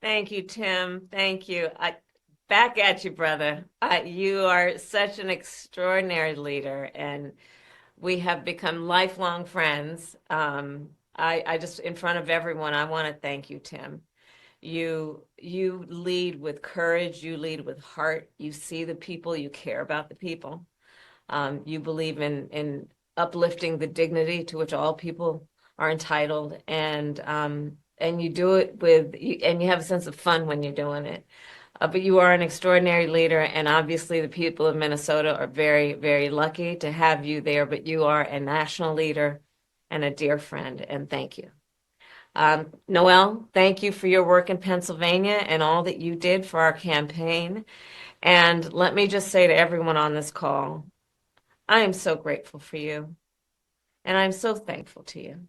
Thank you, Tim. Thank you. Back at you, brother. You are such an extraordinary leader, and we have become lifelong friends. I just, in front of everyone, I want to thank you, Tim. You lead with courage. You lead with heart. You see the people. You care about the people. You believe in uplifting the dignity to which all people are entitled, and you do it and you have a sense of fun when you're doing it. But you are an extraordinary leader, and obviously the people of Minnesota are very, very lucky to have you there. But you are a national leader and a dear friend, and thank you. Noel, thank you for your work in Pennsylvania and all that you did for our campaign. And let me just say to everyone on this call, I am so grateful for you, and I'm so thankful to you.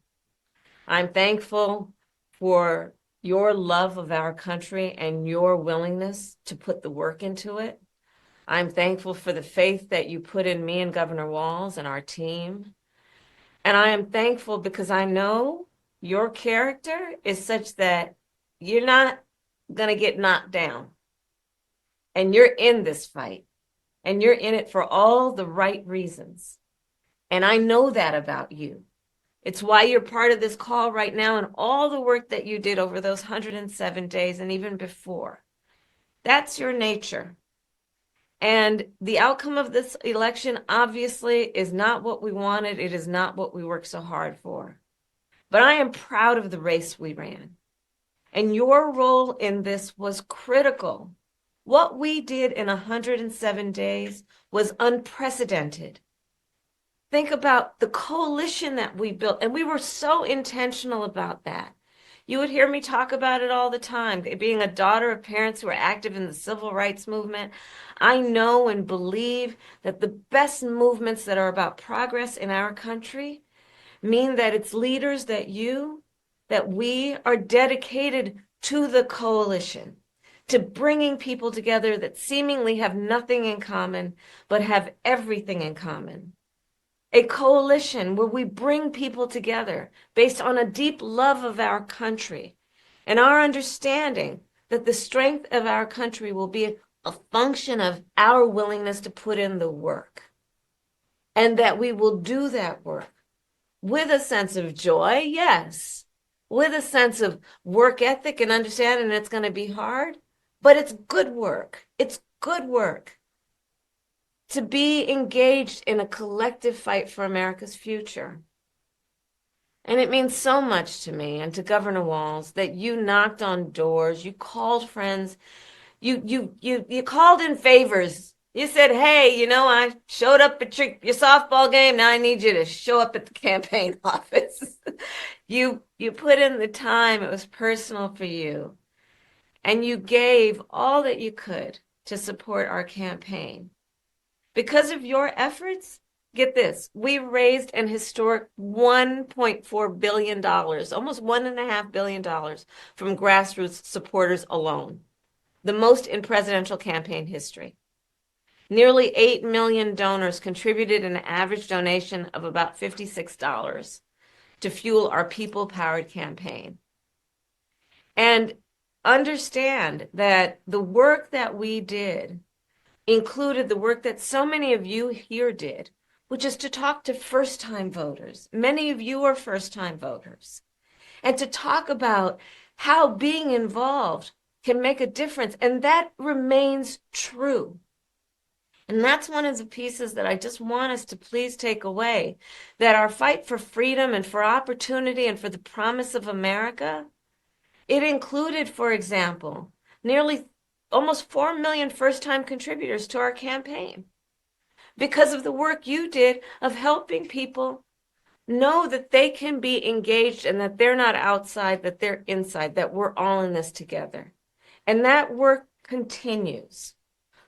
I'm thankful for your love of our country and your willingness to put the work into it. I'm thankful for the faith that you put in me and Governor Walz and our team. And I am thankful because I know your character is such that you're not going to get knocked down. And you're in this fight. And you're in it for all the right reasons. And I know that about you. It's why you're part of this call right now and all the work that you did over those 107 days and even before. That's your nature. And the outcome of this election obviously is not what we wanted. It is not what we worked so hard for. But I am proud of the race we ran. And your role in this was critical. What we did in 107 days was unprecedented. Think about the coalition that we built, and we were so intentional about that. You would hear me talk about it all the time. Being a daughter of parents who are active in the civil rights movement, I know and believe that the best movements that are about progress in our country mean that it's leaders that we are dedicated to the coalition, to bringing people together that seemingly have nothing in common, but have everything in common. A coalition where we bring people together based on a deep love of our country and our understanding that the strength of our country will be a function of our willingness to put in the work, and that we will do that work with a sense of joy, yes, with a sense of work ethic and understanding it's going to be hard, but it's good work. It's good work to be engaged in a collective fight for America's future. And it means so much to me and to Governor Walz that you knocked on doors, you called friends, you called in favors. You said, hey, I showed up at your softball game. Now I need you to show up at the campaign office. You put in the time. It was personal for you. And you gave all that you could to support our campaign. Because of your efforts, get this, we raised an historic $1.4 billion, almost $1.5 billion from grassroots supporters alone, the most in presidential campaign history. Nearly 8 million donors contributed an average donation of about $56 to fuel our people-powered campaign. And understand that the work that we did included the work that so many of you here did, which is to talk to first-time voters. Many of you are first-time voters. And to talk about how being involved can make a difference. And that remains true. And that's one of the pieces that I just want us to please take away, that our fight for freedom and for opportunity and for the promise of America, it included, for example, nearly almost 4 million first-time contributors to our campaign because of the work you did of helping people know that they can be engaged and that they're not outside, that they're inside, that we're all in this together. And that work continues.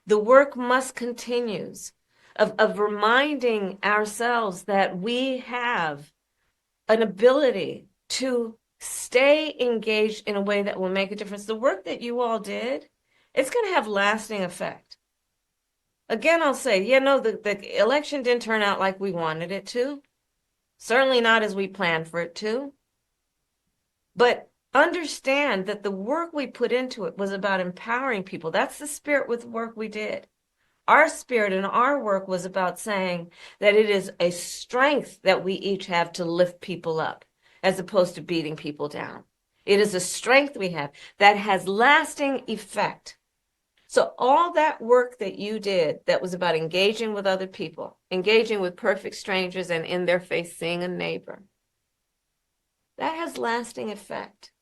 The work must continue of reminding ourselves that we have an ability to stay engaged in a way that will make a difference. The work that you all did, it's going to have lasting effect. Again, I'll say, the election didn't turn out like we wanted it to. Certainly not as we planned for it to. But understand that the work we put into it was about empowering people. That's the spirit with work we did. Our spirit and our work was about saying that it is a strength that we each have to lift people up as opposed to beating people down. It is a strength we have that has lasting effect. So all that work that you did that was about engaging with other people, engaging with perfect strangers and in their face seeing a neighbor, that has lasting effect.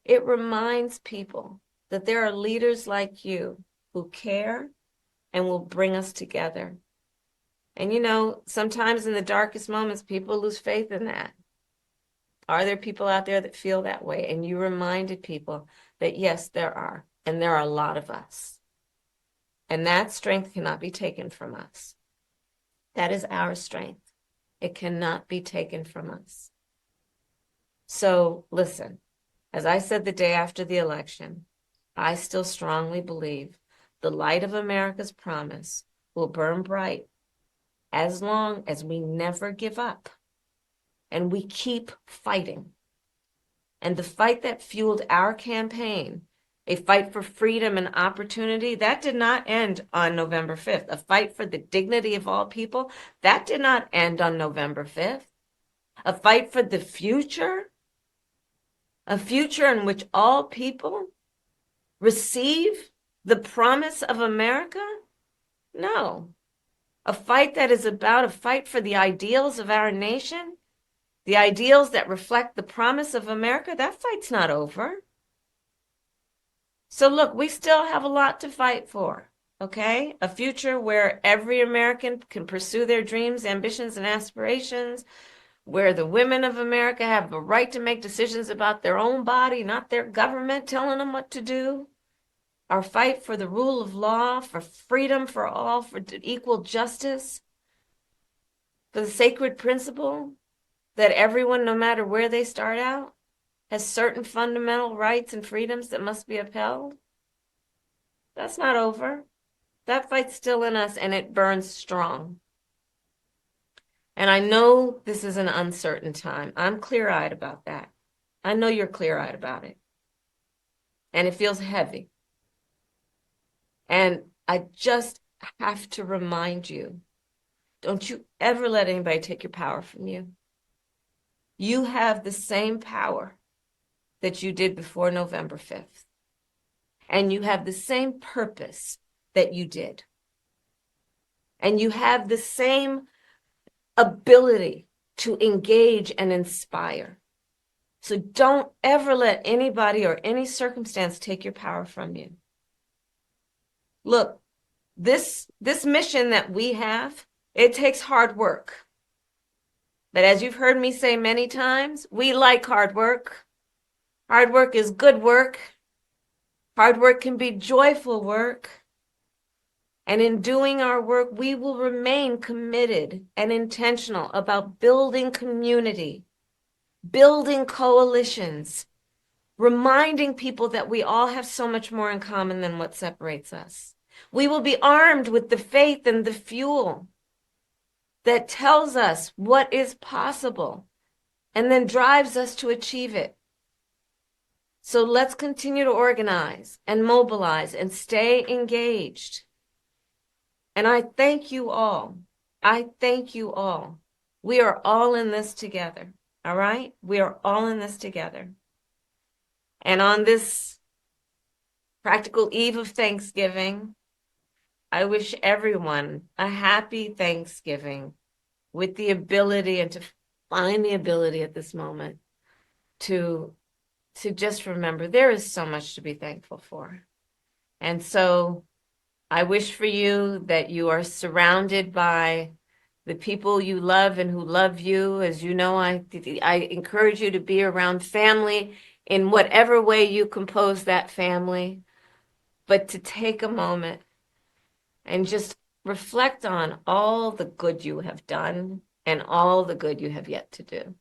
It reminds people that there are leaders like you who care and will bring us together. And you know, sometimes in the darkest moments, people lose faith in that. Are there people out there that feel that way? And you reminded people that yes, there are. And there are a lot of us. And that strength cannot be taken from us. That is our strength. It cannot be taken from us. So listen, as I said the day after the election, I still strongly believe the light of America's promise will burn bright as long as we never give up and we keep fighting. And the fight that fueled our campaign, a fight for freedom and opportunity, that did not end on November 5th. A fight for the dignity of all people, that did not end on November 5th. A fight for the future, a future in which all people receive the promise of America? No. A fight that is about a fight for the ideals of our nation, the ideals that reflect the promise of America, that fight's not over. So look, we still have a lot to fight for, okay? A future where every American can pursue their dreams, ambitions, and aspirations, where the women of America have the right to make decisions about their own body, not their government telling them what to do. Our fight for the rule of law, for freedom for all, for equal justice, for the sacred principle that everyone, no matter where they start out, has certain fundamental rights and freedoms that must be upheld. That's not over. That fight's still in us, and it burns strong. And I know this is an uncertain time. I'm clear-eyed about that. I know you're clear-eyed about it. And it feels heavy. And I just have to remind you, don't you ever let anybody take your power from you. You have the same power that you did before November 5th. And you have the same purpose that you did. And you have the same ability to engage and inspire. So don't ever let anybody or any circumstance take your power from you. Look, this mission that we have, it takes hard work. But as you've heard me say many times, we like hard work. Hard work is good work. Hard work can be joyful work. And in doing our work, we will remain committed and intentional about building community, building coalitions, reminding people that we all have so much more in common than what separates us. We will be armed with the faith and the fuel that tells us what is possible and then drives us to achieve it. So let's continue to organize and mobilize and stay engaged. And I thank you all. I thank you all. We are all in this together, all right? We are all in this together. And on this practical eve of Thanksgiving, I wish everyone a happy Thanksgiving with the ability and to find the ability at this moment to just remember there is so much to be thankful for. And so I wish for you that you are surrounded by the people you love and who love you. As you know, I encourage you to be around family in whatever way you compose that family, but to take a moment and just reflect on all the good you have done and all the good you have yet to do.